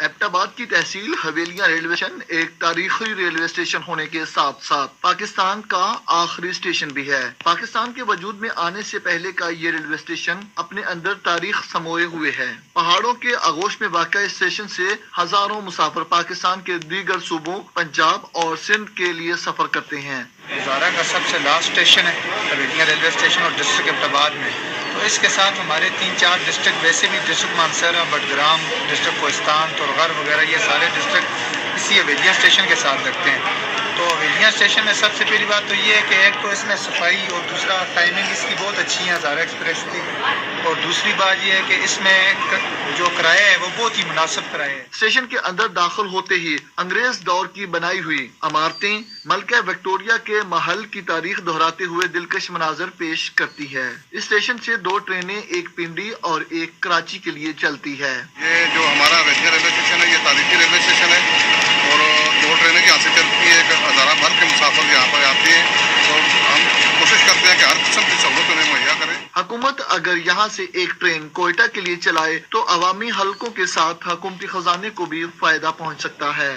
एबटाबाद की तहसील हवेलियां railway station एक तारीखी रेलवे स्टेशन होने के साथ साथ पाकिस्तान का आखिरी स्टेशन भी है। पाकिस्तान के वजूद में आने से पहले का ये रेलवे स्टेशन अपने अंदर तारीख समोए हुए है। पहाड़ों के आगोश में वाक़ा इस स्टेशन से हजारों मुसाफिर पाकिस्तान के दीगर सूबों पंजाब और सिंध के लिए सफर करते हैं। हज़ारा का सबसे लास्ट स्टेशन है हवेलियां रेलवे स्टेशन और डिस्ट्रिक्ट एबटाबाद में। तो इसके साथ हमारे 3-4 डिस्ट्रिक्ट वैसे भी डिस्ट्रिक्ट मानसरा, बडग्राम, डिस्ट्रिक्ट कोहिस्तान, तुरगर वगैरह ये सारे डिस्ट्रिक्ट इसी हवेलियां स्टेशन के साथ लगते हैं। तो हवेलियां स्टेशन में सबसे पहली बात तो ये है कि एक तो इसमें सफाई और दूसरा टाइमिंग इसकी बहुत अच्छी है हज़ारा एक्सप्रेस की, और दूसरी बात ये है कि इसमें जो किराया है वो बहुत ही मुनासिब किराया है। स्टेशन के अंदर दाखिल होते ही अंग्रेज दौर की बनाई हुई इमारतें मलका विक्टोरिया के महल की तारीख दोहराते हुए दिलकश मनाजर पेश करती है। इस स्टेशन से 2 ट्रेनें, एक पिंडी और एक कराची के लिए चलती है। ये जो हमारा हवेलियां रेलवे स्टेशन है ये तारीखी रेलवे स्टेशन है और 2 ट्रेनें यहाँ से चलती है। एक हज़ारा भर के मुसाफिर यहाँ पर आते हैं तो हम कोशिश करते हैं कि हर किस्म की सहूलत उन्हें मुहैया करें। हुकूमत अगर यहाँ से एक ट्रेन कोयटा के लिए चलाए तो अवामी हलकों के साथ हुकूमती खजाने को भी फायदा पहुँच सकता है।